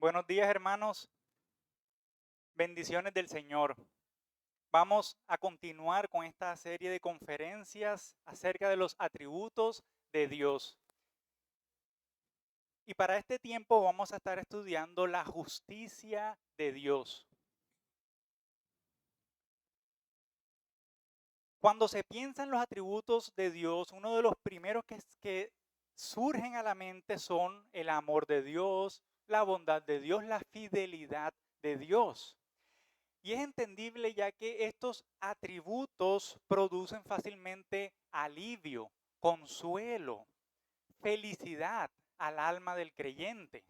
Buenos días, hermanos. Bendiciones del Señor. Vamos a continuar con esta serie de conferencias acerca de los atributos de Dios. Y para este tiempo vamos a estar estudiando la justicia de Dios. Cuando se piensa en los atributos de Dios, uno de los primeros que surgen a la mente son el amor de Dios, la bondad de Dios, la fidelidad de Dios. Y es entendible ya que estos atributos producen fácilmente alivio, consuelo, felicidad al alma del creyente.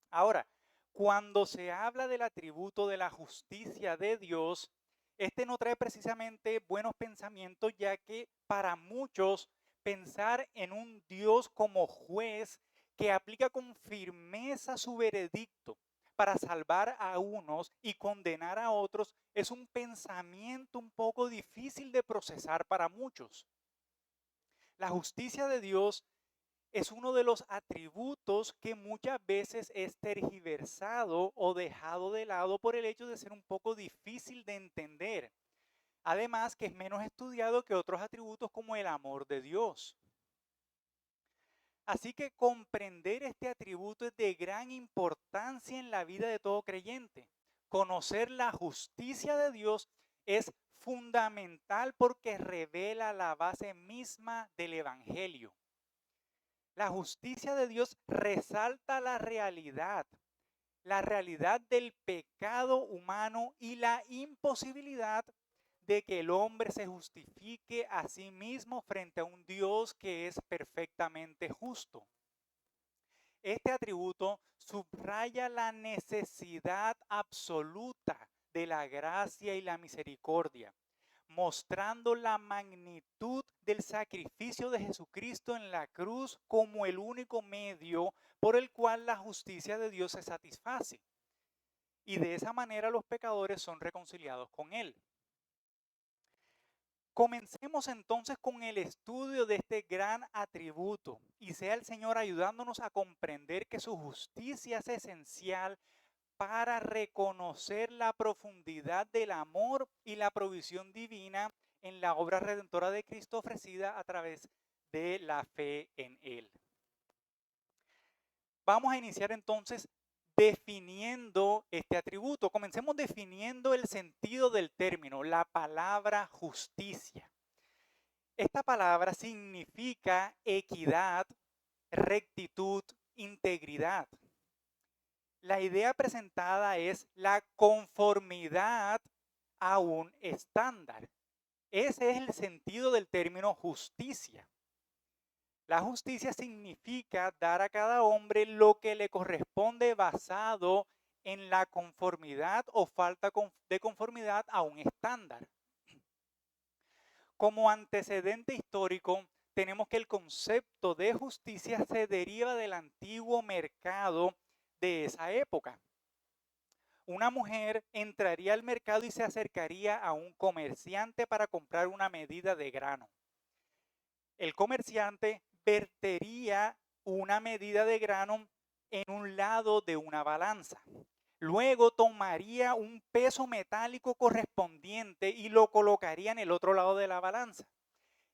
Ahora, cuando se habla del atributo de la justicia de Dios, este no trae precisamente buenos pensamientos, ya que para muchos pensar en un Dios como juez que aplica con firmeza su veredicto para salvar a unos y condenar a otros es un pensamiento un poco difícil de procesar para muchos. La justicia de Dios es uno de los atributos que muchas veces es tergiversado o dejado de lado por el hecho de ser un poco difícil de entender. Además, que es menos estudiado que otros atributos como el amor de Dios. Así que comprender este atributo es de gran importancia en la vida de todo creyente. Conocer la justicia de Dios es fundamental porque revela la base misma del Evangelio. La justicia de Dios resalta la realidad del pecado humano y la imposibilidad de que el hombre se justifique a sí mismo frente a un Dios que es perfectamente justo. Este atributo subraya la necesidad absoluta de la gracia y la misericordia, mostrando la magnitud del sacrificio de Jesucristo en la cruz como el único medio por el cual la justicia de Dios se satisface. Y de esa manera los pecadores son reconciliados con Él. Comencemos entonces con el estudio de este gran atributo y sea el Señor ayudándonos a comprender que su justicia es esencial para reconocer la profundidad del amor y la provisión divina en la obra redentora de Cristo ofrecida a través de la fe en Él. Vamos a iniciar entonces definiendo este atributo. Comencemos definiendo el sentido del término, la palabra justicia. Esta palabra significa equidad, rectitud, integridad. La idea presentada es la conformidad a un estándar. Ese es el sentido del término justicia. La justicia significa dar a cada hombre lo que le corresponde basado en la conformidad o falta de conformidad a un estándar. Como antecedente histórico, tenemos que el concepto de justicia se deriva del antiguo mercado de esa época. Una mujer entraría al mercado y se acercaría a un comerciante para comprar una medida de grano. El comerciante vertería una medida de grano en un lado de una balanza. Luego tomaría un peso metálico correspondiente y lo colocaría en el otro lado de la balanza.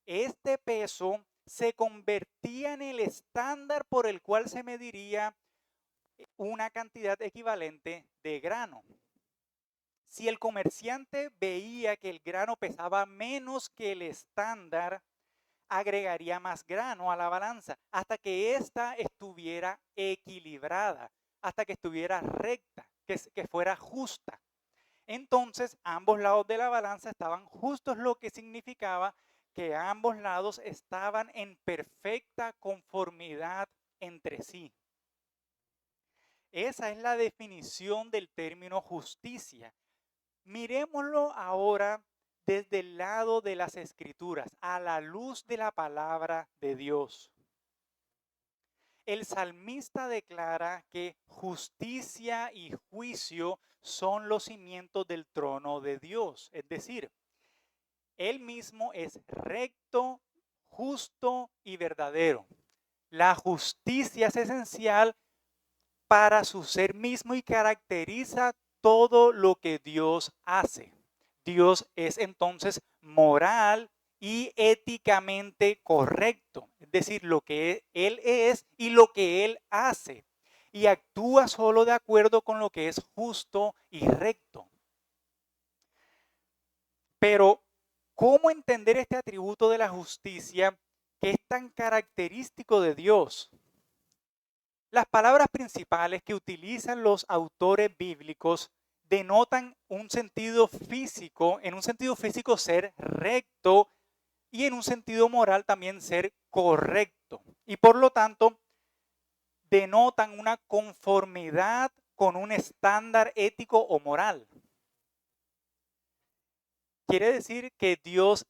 Este peso se convertía en el estándar por el cual se mediría una cantidad equivalente de grano. Si el comerciante veía que el grano pesaba menos que el estándar, agregaría más grano a la balanza hasta que ésta estuviera equilibrada, hasta que estuviera recta, que fuera justa. Entonces, ambos lados de la balanza estaban justos, lo que significaba que ambos lados estaban en perfecta conformidad entre sí. Esa es la definición del término justicia. Miremoslo ahora desde el lado de las Escrituras, a la luz de la palabra de Dios. El salmista declara que justicia y juicio son los cimientos del trono de Dios. Es decir, Él mismo es recto, justo y verdadero. La justicia es esencial para su ser mismo y caracteriza todo lo que Dios hace. Dios es entonces moral y éticamente correcto, es decir, lo que Él es y lo que Él hace, y actúa solo de acuerdo con lo que es justo y recto. Pero, ¿cómo entender este atributo de la justicia que es tan característico de Dios? Las palabras principales que utilizan los autores bíblicos denotan un sentido físico, en un sentido físico ser recto y en un sentido moral también ser correcto. Y por lo tanto, denotan una conformidad con un estándar ético o moral. Quiere decir que Dios,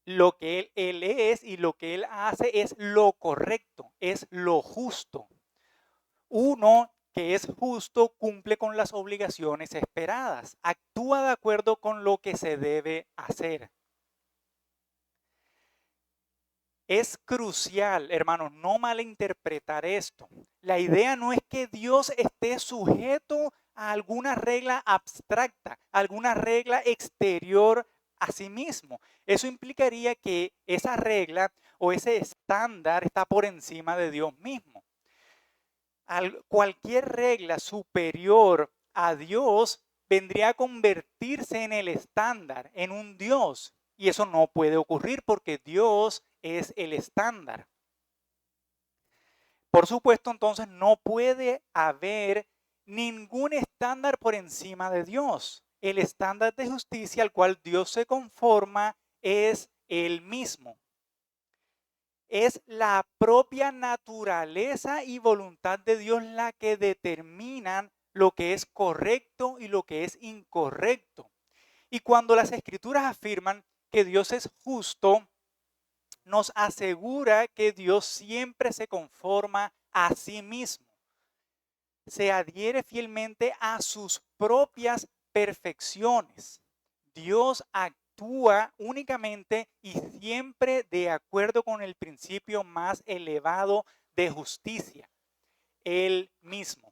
lo que él es y lo que Él hace es lo correcto, es lo justo. Uno que es justo cumple con las obligaciones esperadas, actúa de acuerdo con lo que se debe hacer. Es crucial, hermanos, no malinterpretar esto. La idea no es que Dios esté sujeto a alguna regla abstracta, alguna regla exterior a sí mismo. Eso implicaría que esa regla o ese estándar está por encima de Dios mismo. Cualquier regla superior a Dios vendría a convertirse en el estándar, en un Dios. Y eso no puede ocurrir porque Dios es el estándar. Por supuesto, entonces no puede haber ningún estándar por encima de Dios. El estándar de justicia al cual Dios se conforma es el mismo. Es la propia naturaleza y voluntad de Dios la que determinan lo que es correcto y lo que es incorrecto. Y cuando las Escrituras afirman que Dios es justo, nos asegura que Dios siempre se conforma a sí mismo. Se adhiere fielmente a sus propias perfecciones. Dios actúa únicamente y siempre de acuerdo con el principio más elevado de justicia, Él mismo.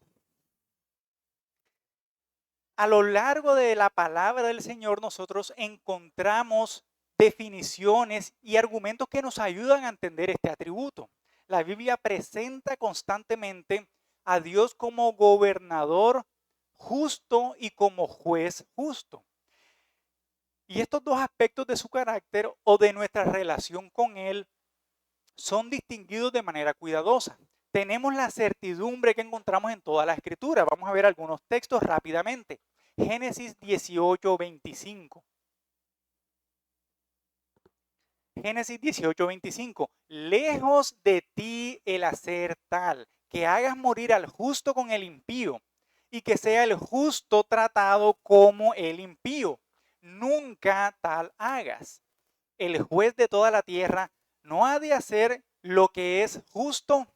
A lo largo de la palabra del Señor nosotros encontramos definiciones y argumentos que nos ayudan a entender este atributo. La Biblia presenta constantemente a Dios como gobernador justo y como juez justo. Y estos dos aspectos de su carácter o de nuestra relación con Él son distinguidos de manera cuidadosa. Tenemos la certidumbre que encontramos en toda la Escritura. Vamos a ver algunos textos rápidamente. Génesis 18, 25. Génesis 18, 25. Lejos de ti el hacer tal, que hagas morir al justo con el impío, y que sea el justo tratado como el impío. Nunca tal hagas. El juez de toda la tierra no ha de hacer lo que es justo.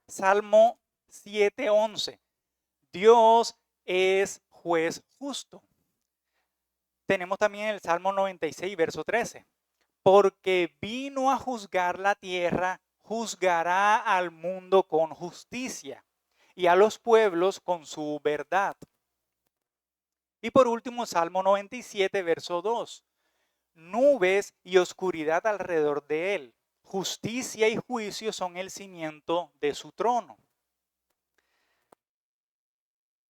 Salmo 7:11. Dios es juez justo. Tenemos también el Salmo 96, verso 13. Porque vino a juzgar la tierra, juzgará al mundo con justicia y a los pueblos con su verdad. Y por último, Salmo 97, verso 2. Nubes y oscuridad alrededor de él. Justicia y juicio son el cimiento de su trono.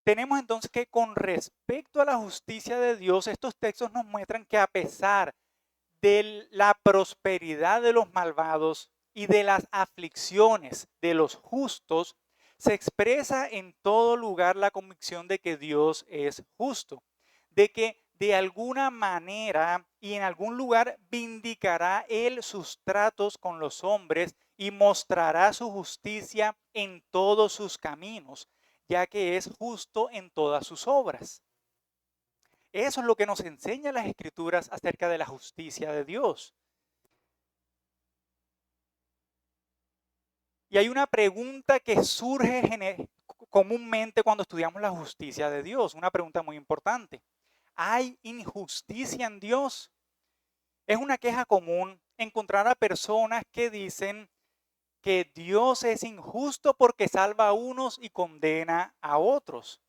Tenemos entonces que con respecto a la justicia de Dios, estos textos nos muestran que a pesar de la prosperidad de los malvados y de las aflicciones de los justos, se expresa en todo lugar la convicción de que Dios es justo, de que de alguna manera y en algún lugar vindicará Él sus tratos con los hombres y mostrará su justicia en todos sus caminos, ya que es justo en todas sus obras. Eso es lo que nos enseñan las Escrituras acerca de la justicia de Dios. Y hay una pregunta que surge comúnmente cuando estudiamos la justicia de Dios, una pregunta muy importante. ¿Hay injusticia en Dios? Es una queja común encontrar a personas que dicen que Dios es injusto porque salva a unos y condena a otros.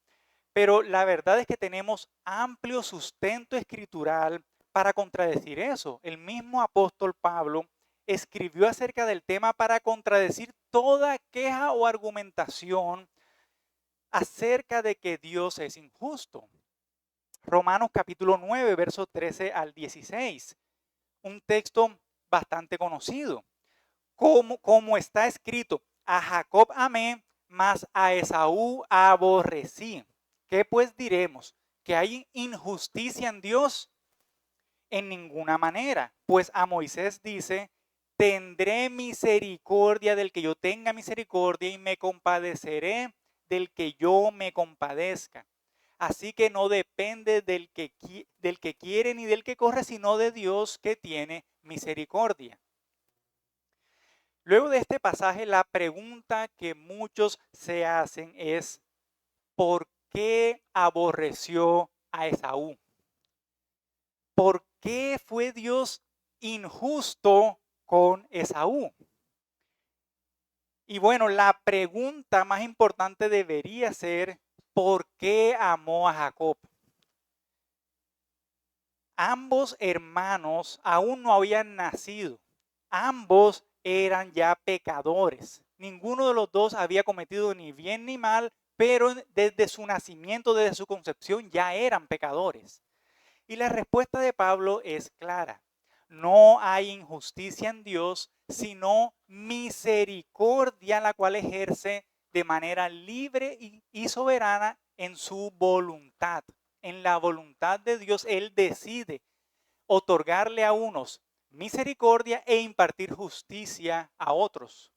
Pero la verdad es que tenemos amplio sustento escritural para contradecir eso. El mismo apóstol Pablo escribió acerca del tema para contradecir toda queja o argumentación acerca de que Dios es injusto. Romanos capítulo 9, versos 13 al 16. Un texto bastante conocido. Como está escrito, a Jacob amé, mas a Esaú aborrecí. ¿Qué pues diremos? ¿Que hay injusticia en Dios? En ninguna manera. Pues a Moisés dice, tendré misericordia del que yo tenga misericordia y me compadeceré del que yo me compadezca. Así que no depende del que quiere ni del que corre, sino de Dios que tiene misericordia. Luego de este pasaje, la pregunta que muchos se hacen es, ¿por qué aborreció a Esaú? ¿Por qué fue Dios injusto con Esaú? Y bueno, la pregunta más importante debería ser, ¿por qué amó a Jacob? Ambos hermanos aún no habían nacido. Ambos eran ya pecadores. Ninguno de los dos había cometido ni bien ni mal, pero desde su nacimiento, desde su concepción, ya eran pecadores. Y la respuesta de Pablo es clara. No hay injusticia en Dios, sino misericordia, la cual ejerce de manera libre y soberana en su voluntad. En la voluntad de Dios, Él decide otorgarle a unos misericordia e impartir justicia a otros.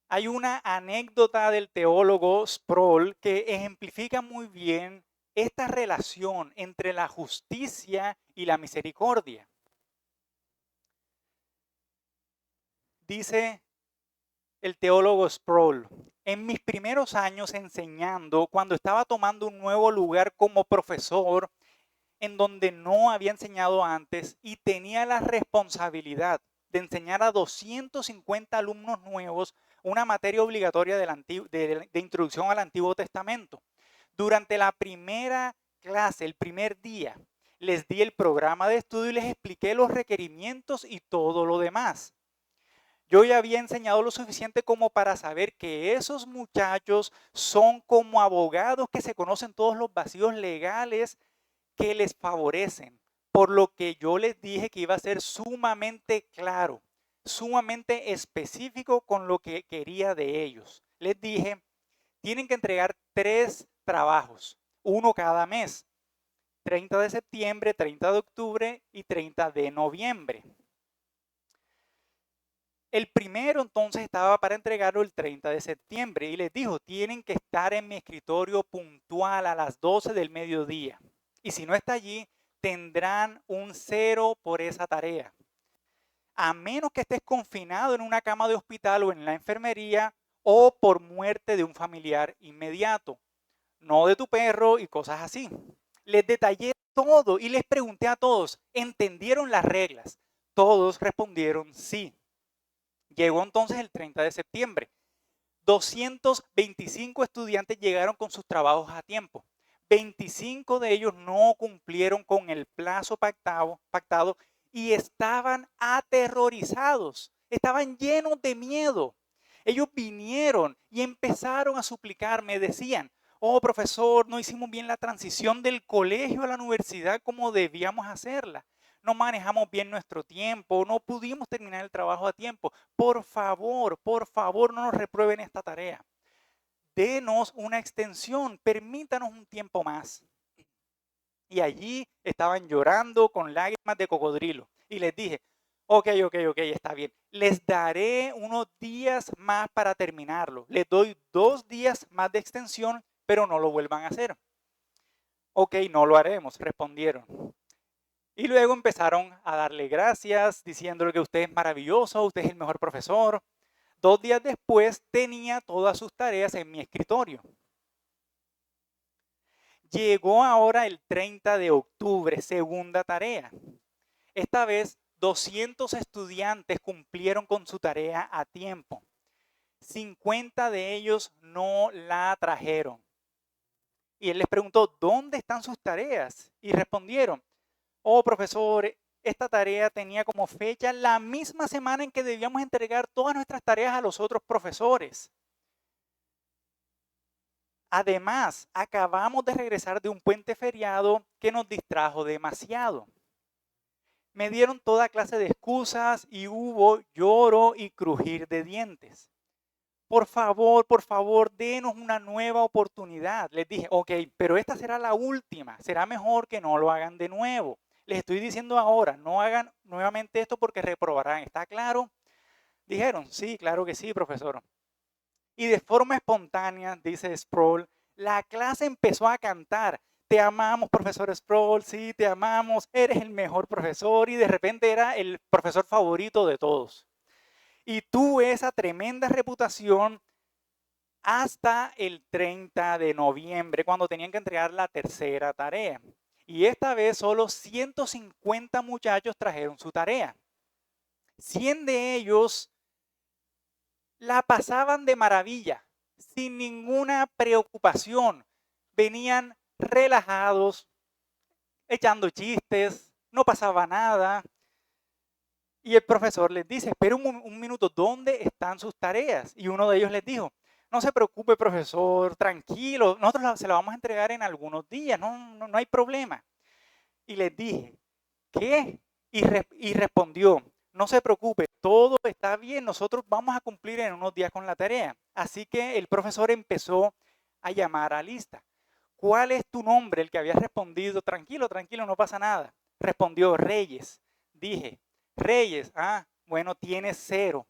Hay una anécdota del teólogo Sproul que ejemplifica muy bien esta relación entre la justicia y la misericordia. Dice el teólogo Sproul, en mis primeros años enseñando, cuando estaba tomando un nuevo lugar como profesor, en donde no había enseñado antes y tenía la responsabilidad de enseñar a 250 alumnos nuevos una materia obligatoria de introducción al Antiguo Testamento. Durante la primera clase, el primer día, les di el programa de estudio y les expliqué los requerimientos y todo lo demás. Yo ya había enseñado lo suficiente como para saber que esos muchachos son como abogados que se conocen todos los vacíos legales que les favorecen, por lo que yo les dije que iba a ser sumamente claro, sumamente específico con lo que quería de ellos. Les dije, tienen que entregar 3 trabajos, uno cada mes, 30 de septiembre, 30 de octubre y 30 de noviembre. El primero entonces estaba para entregarlo el 30 de septiembre y les dijo, tienen que estar en mi escritorio puntual a las 12 del mediodía. Y si no está allí, tendrán un 0 por esa tarea. A menos que estés confinado en una cama de hospital o en la enfermería o por muerte de un familiar inmediato, no de tu perro y cosas así. Les detallé todo y les pregunté a todos, ¿entendieron las reglas? Todos respondieron sí. Llegó entonces el 30 de septiembre. 225 estudiantes llegaron con sus trabajos a tiempo. 25 de ellos no cumplieron con el plazo pactado y estaban aterrorizados, estaban llenos de miedo. Ellos vinieron y empezaron a suplicarme, decían, oh profesor, no hicimos bien la transición del colegio a la universidad como debíamos hacerla. No manejamos bien nuestro tiempo, no pudimos terminar el trabajo a tiempo. Por favor, no nos reprueben esta tarea. Denos una extensión, permítanos un tiempo más. Y allí estaban llorando con lágrimas de cocodrilo. Y les dije, ok, está bien. Les daré unos días más para terminarlo. Les doy 2 días más de extensión, pero no lo vuelvan a hacer. Ok, no lo haremos, respondieron. Y luego empezaron a darle gracias, diciéndole que usted es maravilloso, usted es el mejor profesor. 2 días después tenía todas sus tareas en mi escritorio. Llegó ahora el 30 de octubre, segunda tarea. Esta vez 200 estudiantes cumplieron con su tarea a tiempo. 50 de ellos no la trajeron. Y él les preguntó, ¿dónde están sus tareas? Y respondieron, oh profesor, esta tarea tenía como fecha la misma semana en que debíamos entregar todas nuestras tareas a los otros profesores. Además, acabamos de regresar de un puente feriado que nos distrajo demasiado. Me dieron toda clase de excusas y hubo lloro y crujir de dientes. Por favor, denos una nueva oportunidad. Les dije, ok, pero esta será la última. Será mejor que no lo hagan de nuevo. Les estoy diciendo ahora, no hagan nuevamente esto porque reprobarán. ¿Está claro? Dijeron, sí, claro que sí, profesor. Y de forma espontánea, dice Sproul, la clase empezó a cantar. Te amamos, profesor Sproul, sí, te amamos, eres el mejor profesor. Y de repente era el profesor favorito de todos. Y tuvo esa tremenda reputación hasta el 30 de noviembre, cuando tenían que entregar la tercera tarea. Y esta vez solo 150 muchachos trajeron su tarea. 100 de ellos la pasaban de maravilla, sin ninguna preocupación. Venían relajados, echando chistes, no pasaba nada. Y el profesor les dice, espera un minuto, ¿dónde están sus tareas? Y uno de ellos les dijo, no se preocupe, profesor, tranquilo, nosotros se la vamos a entregar en algunos días, no hay problema. Y les dije, ¿qué? Y respondió, no se preocupe, todo está bien, nosotros vamos a cumplir en unos días con la tarea. Así que el profesor empezó a llamar a lista. ¿Cuál es tu nombre? El que había respondido, tranquilo, no pasa nada. Respondió, Reyes. Dije, Reyes, bueno, tienes 0.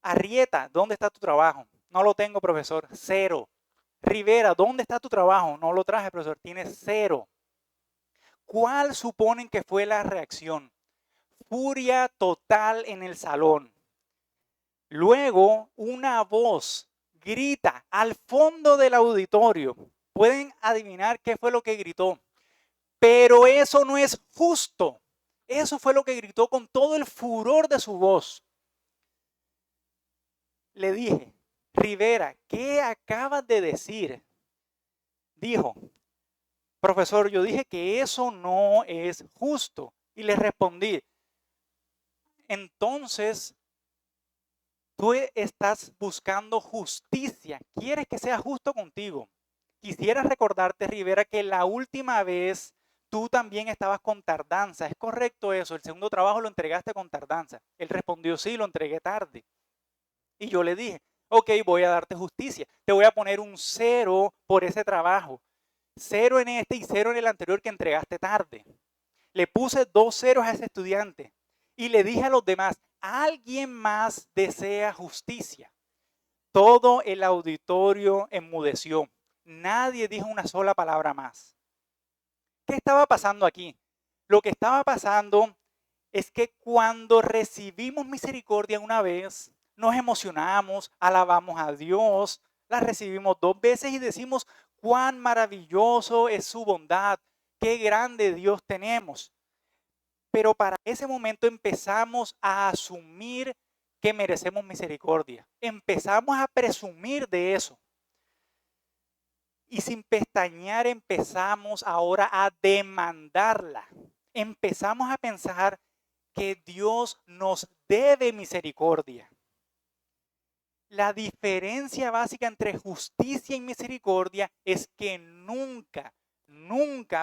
Arrieta, ¿dónde está tu trabajo? No lo tengo, profesor, 0. Rivera, ¿dónde está tu trabajo? No lo traje, profesor, tienes 0. ¿Cuál suponen que fue la reacción? Furia total en el salón. Luego, una voz grita al fondo del auditorio. ¿Pueden adivinar qué fue lo que gritó? Pero eso no es justo. Eso fue lo que gritó con todo el furor de su voz. Le dije, Rivera, ¿qué acabas de decir? Dijo, profesor, yo dije que eso no es justo. Y le respondí, entonces, tú estás buscando justicia, quieres que sea justo contigo. Quisiera recordarte, Rivera, que la última vez tú también estabas con tardanza. ¿Es correcto eso? El segundo trabajo lo entregaste con tardanza. Él respondió, sí, lo entregué tarde. Y yo le dije, ok, voy a darte justicia. Te voy a poner un 0 por ese trabajo. 0 en este y 0 en el anterior que entregaste tarde. Le puse 2 ceros a ese estudiante. Y le dije a los demás, ¿alguien más desea justicia? Todo el auditorio enmudeció. Nadie dijo una sola palabra más. ¿Qué estaba pasando aquí? Lo que estaba pasando es que cuando recibimos misericordia una vez, nos emocionamos, alabamos a Dios, la recibimos 2 veces y decimos, cuán maravilloso es su bondad, qué grande Dios tenemos. Pero para ese momento empezamos a asumir que merecemos misericordia. Empezamos a presumir de eso. Y sin pestañear empezamos ahora a demandarla. Empezamos a pensar que Dios nos debe misericordia. La diferencia básica entre justicia y misericordia es que nunca,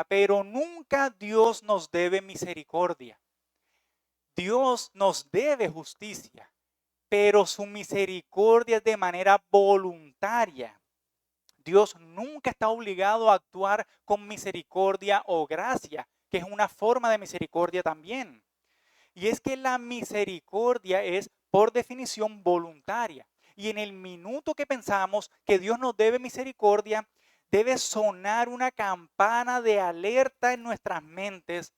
pero nunca Dios nos debe misericordia. Dios nos debe justicia, pero su misericordia es de manera voluntaria. Dios nunca está obligado a actuar con misericordia o gracia, que es una forma de misericordia también. Y es que la misericordia es, por definición, voluntaria. Y en el minuto que pensamos que Dios nos debe misericordia, debe sonar una campana de alerta en nuestras mentes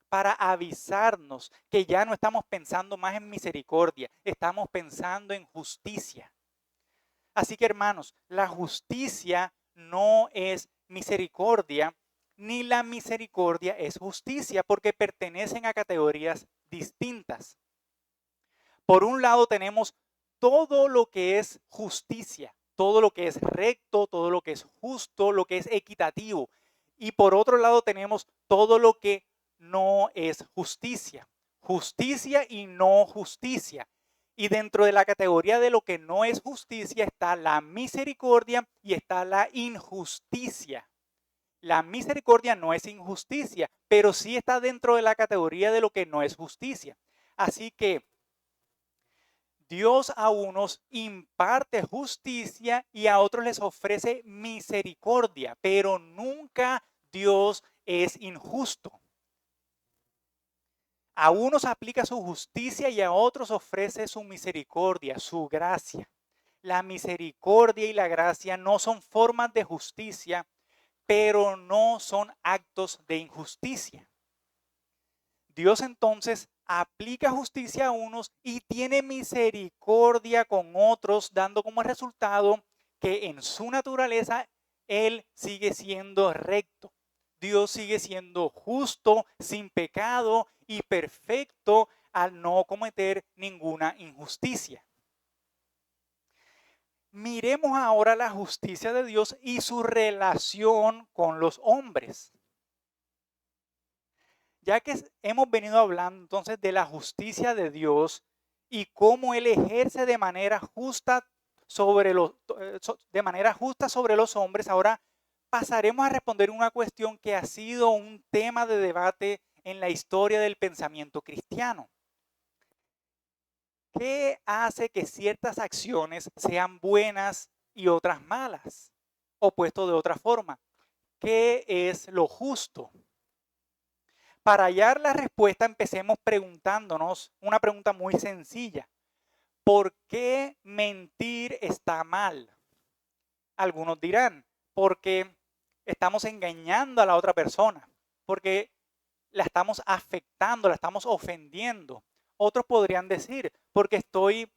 para avisarnos que ya no estamos pensando más en misericordia, estamos pensando en justicia. Así que, hermanos, la justicia no es misericordia, ni la misericordia es justicia, porque pertenecen a categorías distintas. Por un lado tenemos todo lo que es justicia, todo lo que es recto, todo lo que es justo, lo que es equitativo. Y por otro lado tenemos todo lo que no es justicia, justicia y no justicia. Y dentro de la categoría de lo que no es justicia está la misericordia y está la injusticia. La misericordia no es injusticia, pero sí está dentro de la categoría de lo que no es justicia. Así que Dios a unos imparte justicia y a otros les ofrece misericordia, pero nunca Dios es injusto. A unos aplica su justicia y a otros ofrece su misericordia, su gracia. La misericordia y la gracia no son formas de justicia, pero no son actos de injusticia. Dios entonces aplica justicia a unos y tiene misericordia con otros, dando como resultado que en su naturaleza Él sigue siendo recto. Dios sigue siendo justo, sin pecado y perfecto al no cometer ninguna injusticia. Miremos ahora la justicia de Dios y su relación con los hombres. Ya que hemos venido hablando entonces de la justicia de Dios y cómo Él ejerce de manera justa sobre los hombres, ahora pasaremos a responder una cuestión que ha sido un tema de debate en la historia del pensamiento cristiano. ¿Qué hace que ciertas acciones sean buenas y otras malas? O puesto de otra forma, ¿qué es lo justo? Para hallar la respuesta, empecemos preguntándonos una pregunta muy sencilla. ¿Por qué mentir está mal? Algunos dirán, porque estamos engañando a la otra persona, porque la estamos afectando, la estamos ofendiendo. Otros podrían decir, porque estoy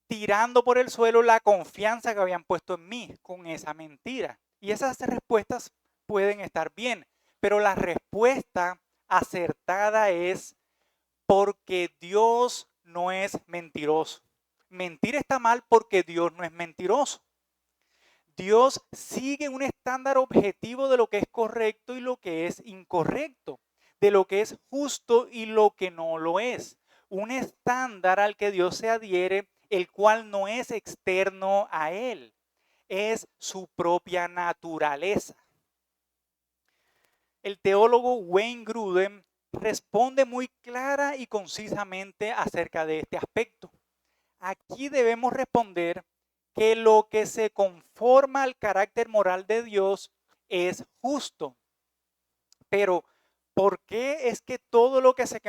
tirando por el suelo la confianza que habían puesto en mí con esa mentira. Y esas respuestas pueden estar bien, pero la respuesta acertada es porque Dios no es mentiroso. Mentir está mal porque Dios no es mentiroso. Dios sigue un estándar objetivo de lo que es correcto y lo que es incorrecto, de lo que es justo y lo que no lo es. Un estándar al que Dios se adhiere, el cual no es externo a Él, es su propia naturaleza. El teólogo Wayne Grudem responde muy clara y concisamente acerca de este aspecto. Aquí debemos responder que lo que se conforma al carácter moral de Dios es justo. Pero, ¿por qué es que todo lo que se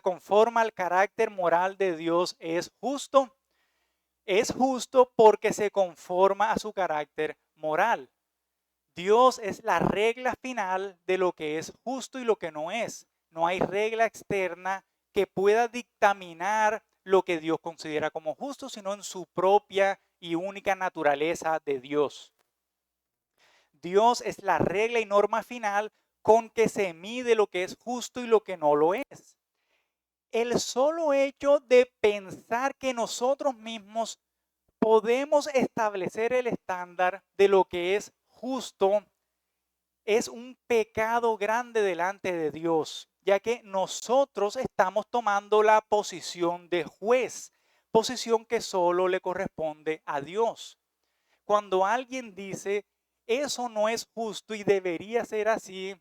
conforma al carácter moral de Dios es justo? Es justo porque se conforma a su carácter moral. Dios es la regla final de lo que es justo y lo que no es. No hay regla externa que pueda dictaminar lo que Dios considera como justo, sino en su propia y única naturaleza de Dios. Dios es la regla y norma final con que se mide lo que es justo y lo que no lo es. El solo hecho de pensar que nosotros mismos podemos establecer el estándar de lo que es justo es un pecado grande delante de Dios, ya que nosotros estamos tomando la posición de juez, posición que solo le corresponde a Dios. Cuando alguien dice, eso no es justo y debería ser así,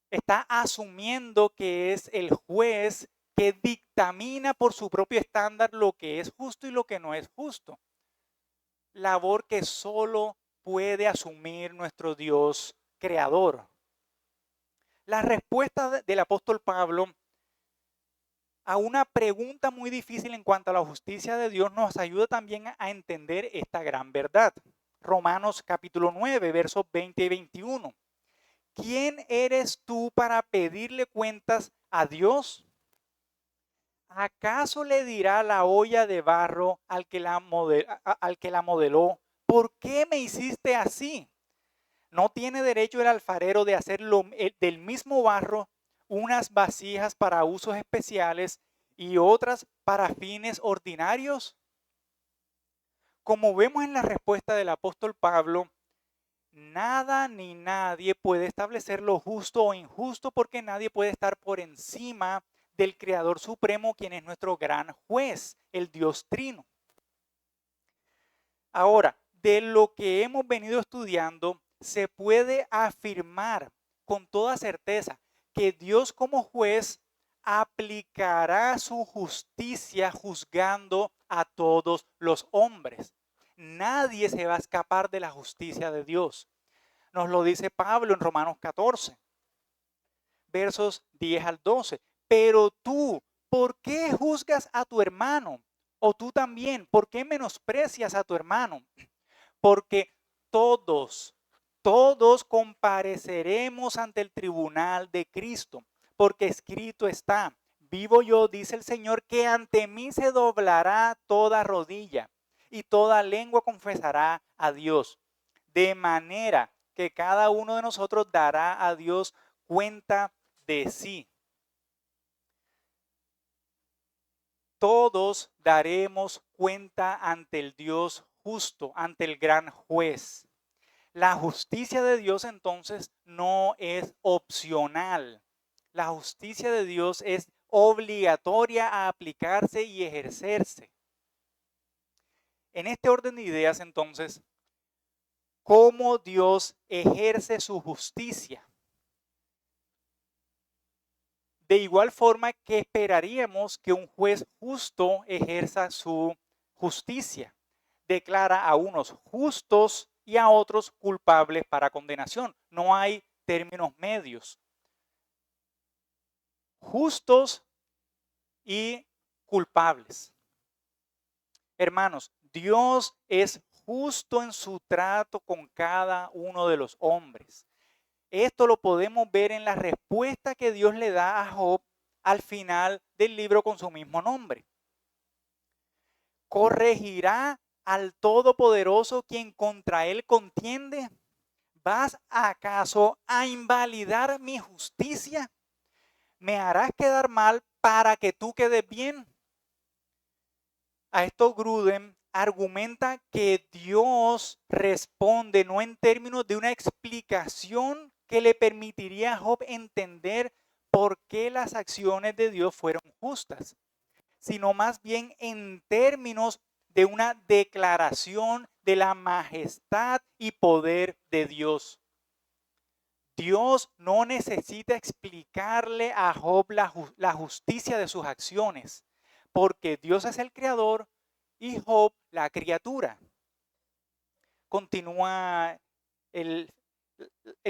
está asumiendo que es el juez que dictamina por su propio estándar lo que es justo y lo que no es justo. Labor que solo puede asumir nuestro Dios creador. La respuesta del apóstol Pablo a una pregunta muy difícil en cuanto a la justicia de Dios nos ayuda también a entender esta gran verdad. Romanos capítulo 9, versos 20 y 21. ¿Quién eres tú para pedirle cuentas a Dios? ¿Acaso le dirá la olla de barro al que la modeló, ¿por qué me hiciste así? ¿No tiene derecho el alfarero de hacer del mismo barro unas vasijas para usos especiales y otras para fines ordinarios? Como vemos en la respuesta del apóstol Pablo, nada ni nadie puede establecer lo justo o injusto porque nadie puede estar por encima del Creador Supremo, quien es nuestro gran juez, el Dios Trino. Ahora, de lo que hemos venido estudiando, se puede afirmar con toda certeza que Dios como juez aplicará su justicia juzgando a todos los hombres. Nadie se va a escapar de la justicia de Dios. Nos lo dice Pablo en Romanos 14, versos 10 al 12. Pero tú, ¿por qué juzgas a tu hermano? O tú también, ¿por qué menosprecias a tu hermano? Porque todos compareceremos ante el tribunal de Cristo, porque escrito está, vivo yo, dice el Señor, que ante mí se doblará toda rodilla y toda lengua confesará a Dios, de manera que cada uno de nosotros dará a Dios cuenta de sí. Todos daremos cuenta ante el Dios justo, ante el gran juez. La justicia de Dios entonces no es opcional. La justicia de Dios es obligatoria a aplicarse y ejercerse. En este orden de ideas entonces, ¿cómo Dios ejerce su justicia? De igual forma que esperaríamos que un juez justo ejerza su justicia. Declara a unos justos y a otros culpables para condenación. No hay términos medios. Justos y culpables. Hermanos, Dios es justo en su trato con cada uno de los hombres. Esto lo podemos ver en la respuesta que Dios le da a Job al final del libro con su mismo nombre. ¿Corregirá al Todopoderoso quien contra él contiende? ¿Vas acaso a invalidar mi justicia? ¿Me harás quedar mal para que tú quedes bien? A esto Grudem argumenta que Dios responde no en términos de una explicación que le permitiría a Job entender por qué las acciones de Dios fueron justas, sino más bien en términos de una declaración de la majestad y poder de Dios. Dios no necesita explicarle a Job la justicia de sus acciones, porque Dios es el creador y Job la criatura. Continúa el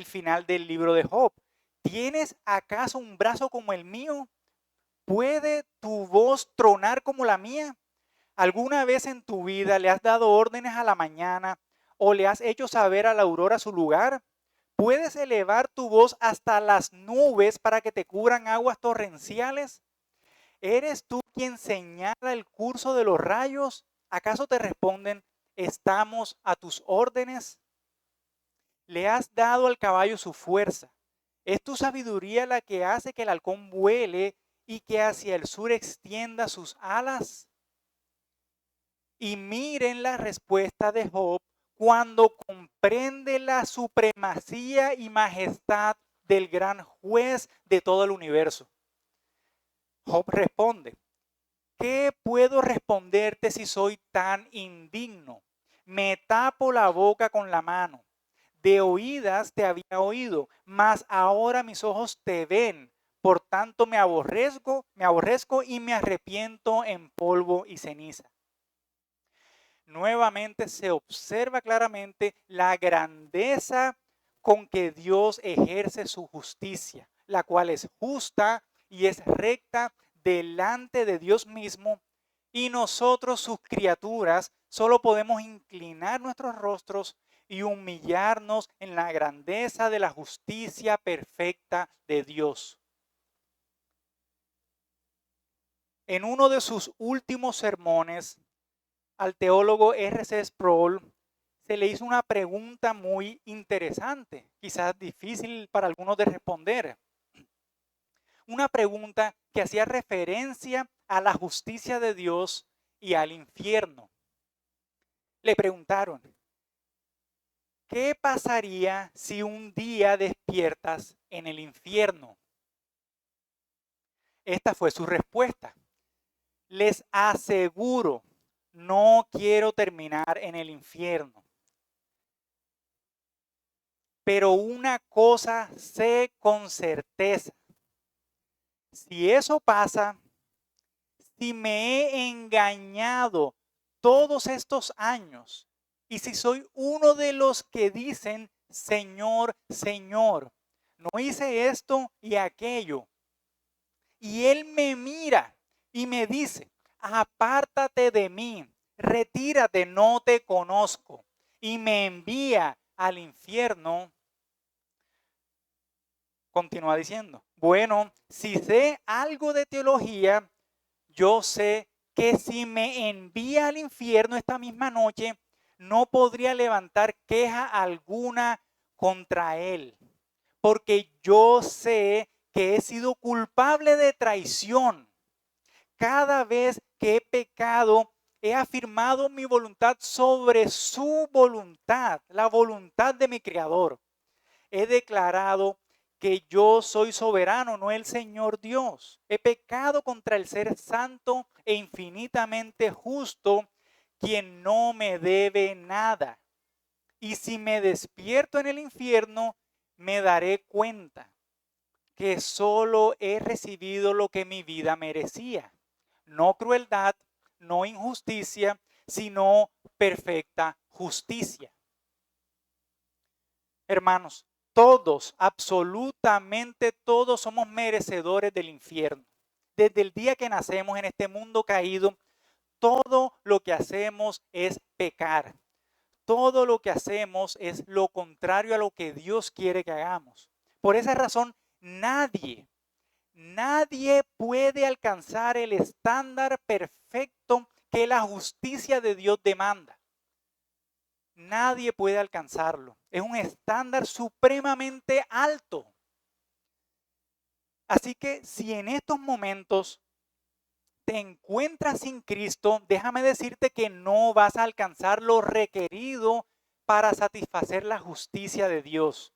final del libro de Job. ¿Tienes acaso un brazo como el mío? ¿Puede tu voz tronar como la mía? ¿Alguna vez en tu vida le has dado órdenes a la mañana o le has hecho saber a la aurora su lugar? ¿Puedes elevar tu voz hasta las nubes para que te cubran aguas torrenciales? ¿Eres tú quien señala el curso de los rayos? ¿Acaso te responden, estamos a tus órdenes? Le has dado al caballo su fuerza. ¿Es tu sabiduría la que hace que el halcón vuele y que hacia el sur extienda sus alas? Y miren la respuesta de Job cuando comprende la supremacía y majestad del gran juez de todo el universo. Job responde, ¿qué puedo responderte si soy tan indigno? Me tapo la boca con la mano. De oídas te había oído, mas ahora mis ojos te ven. Por tanto me aborrezco y me arrepiento en polvo y ceniza. Nuevamente se observa claramente la grandeza con que Dios ejerce su justicia, la cual es justa y es recta delante de Dios mismo, y nosotros, sus criaturas, solo podemos inclinar nuestros rostros y humillarnos en la grandeza de la justicia perfecta de Dios. En uno de sus últimos sermones, al teólogo R.C. Sproul se le hizo una pregunta muy interesante, quizás difícil para algunos de responder. Una pregunta que hacía referencia a la justicia de Dios y al infierno. Le preguntaron, ¿qué pasaría si un día despiertas en el infierno? Esta fue su respuesta. Les aseguro, no quiero terminar en el infierno. Pero una cosa sé con certeza. Si eso pasa, si me he engañado todos estos años y si soy uno de los que dicen, Señor, Señor, no hice esto y aquello, y Él me mira y me dice, apártate de mí, retírate, no te conozco, y me envía al infierno, continúa diciendo, bueno, si sé algo de teología, yo sé que si me envía al infierno esta misma noche, no podría levantar queja alguna contra Él, porque yo sé que he sido culpable de traición. Cada vez que he pecado, he afirmado mi voluntad sobre su voluntad, la voluntad de mi Creador. He declarado que yo soy soberano, no el Señor Dios. He pecado contra el Ser Santo e infinitamente justo, quien no me debe nada. Y si me despierto en el infierno, me daré cuenta que solo he recibido lo que mi vida merecía. No crueldad, no injusticia, sino perfecta justicia. Hermanos, todos, absolutamente todos somos merecedores del infierno. Desde el día que nacemos en este mundo caído, todo lo que hacemos es pecar. Todo lo que hacemos es lo contrario a lo que Dios quiere que hagamos. Por esa razón, nadie puede alcanzar el estándar perfecto que la justicia de Dios demanda. Nadie puede alcanzarlo. Es un estándar supremamente alto. Así que si en estos momentos te encuentras sin Cristo, déjame decirte que no vas a alcanzar lo requerido para satisfacer la justicia de Dios,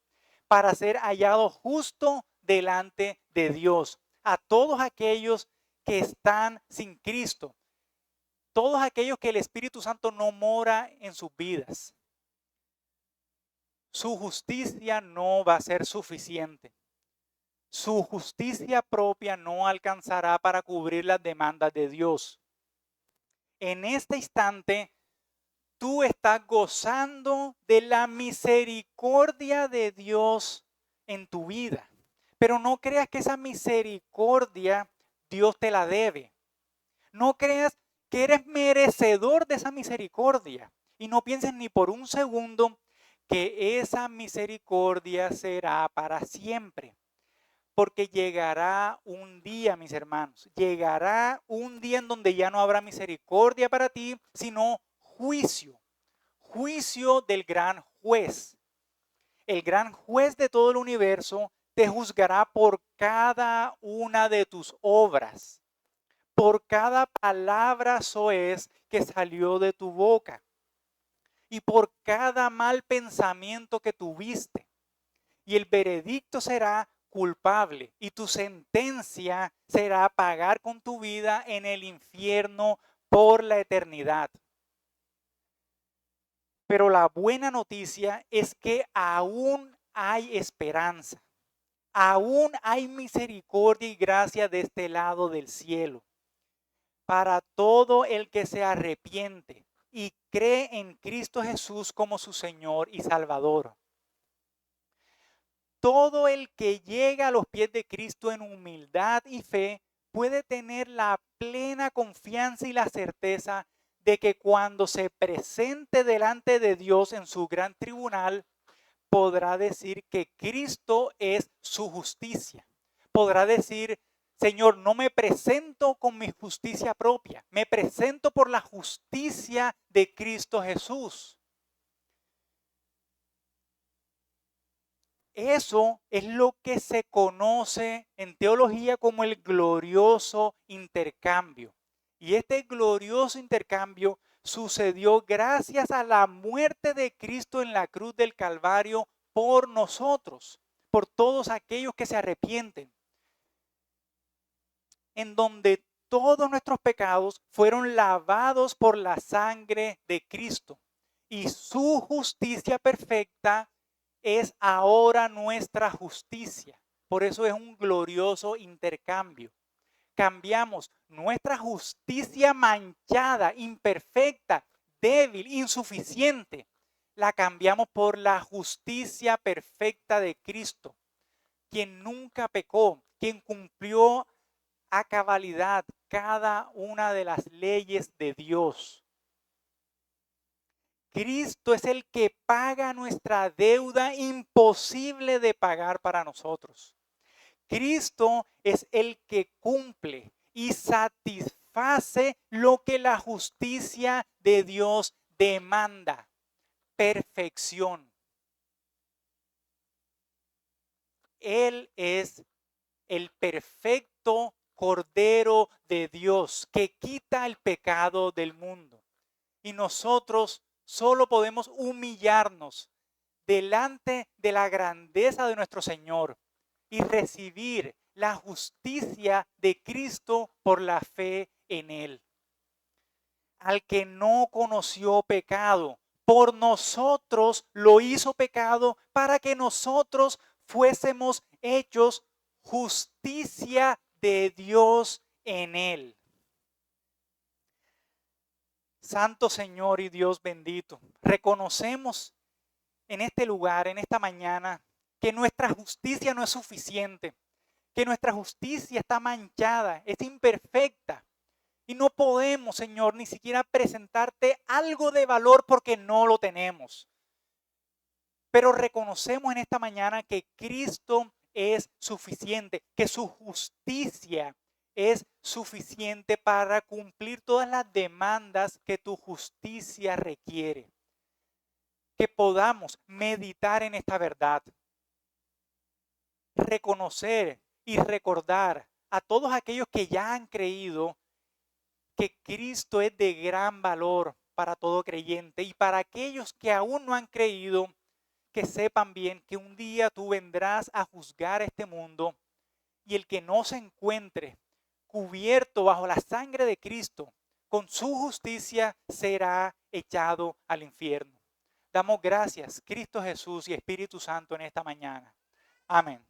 para ser hallado justo delante de Dios. A todos aquellos que están sin Cristo, todos aquellos que el Espíritu Santo no mora en sus vidas, su justicia no va a ser suficiente. Su justicia propia no alcanzará para cubrir las demandas de Dios. En este instante, tú estás gozando de la misericordia de Dios en tu vida. Pero no creas que esa misericordia Dios te la debe. No creas que eres merecedor de esa misericordia. Y no pienses ni por un segundo que esa misericordia será para siempre. Porque llegará un día, mis hermanos, llegará un día en donde ya no habrá misericordia para ti, sino juicio. Juicio del gran juez. El gran juez de todo el universo te juzgará por cada una de tus obras, por cada palabra soez que salió de tu boca y por cada mal pensamiento que tuviste. Y el veredicto será culpable y tu sentencia será pagar con tu vida en el infierno por la eternidad. Pero la buena noticia es que aún hay esperanza. Aún hay misericordia y gracia de este lado del cielo. Para todo el que se arrepiente y cree en Cristo Jesús como su Señor y Salvador. Todo el que llega a los pies de Cristo en humildad y fe puede tener la plena confianza y la certeza de que cuando se presente delante de Dios en su gran tribunal, podrá decir que Cristo es su justicia. Podrá decir, Señor, no me presento con mi justicia propia, me presento por la justicia de Cristo Jesús. Eso es lo que se conoce en teología como el glorioso intercambio. Y este glorioso intercambio sucedió gracias a la muerte de Cristo en la cruz del Calvario por nosotros, por todos aquellos que se arrepienten, en donde todos nuestros pecados fueron lavados por la sangre de Cristo y su justicia perfecta es ahora nuestra justicia. Por eso es un glorioso intercambio. Cambiamos nuestra justicia manchada, imperfecta, débil, insuficiente. La cambiamos por la justicia perfecta de Cristo, quien nunca pecó, quien cumplió a cabalidad cada una de las leyes de Dios. Cristo es el que paga nuestra deuda imposible de pagar para nosotros. Cristo es el que cumple y satisface lo que la justicia de Dios demanda. Perfección. Él es el perfecto Cordero de Dios que quita el pecado del mundo. Y nosotros solo podemos humillarnos delante de la grandeza de nuestro Señor y recibir la justicia de Cristo por la fe en Él. Al que no conoció pecado, por nosotros lo hizo pecado para que nosotros fuésemos hechos justicia de Dios en Él. Santo Señor y Dios bendito, reconocemos en este lugar, en esta mañana, que nuestra justicia no es suficiente, que nuestra justicia está manchada, es imperfecta. Y no podemos, Señor, ni siquiera presentarte algo de valor porque no lo tenemos. Pero reconocemos en esta mañana que Cristo es suficiente, que su justicia es suficiente para cumplir todas las demandas que tu justicia requiere. Que podamos meditar en esta verdad, reconocer y recordar a todos aquellos que ya han creído que Cristo es de gran valor para todo creyente, y para aquellos que aún no han creído, que sepan bien que un día tú vendrás a juzgar este mundo, y el que no se encuentre cubierto bajo la sangre de Cristo, con su justicia será echado al infierno. Damos gracias, Cristo Jesús y Espíritu Santo, en esta mañana. Amén.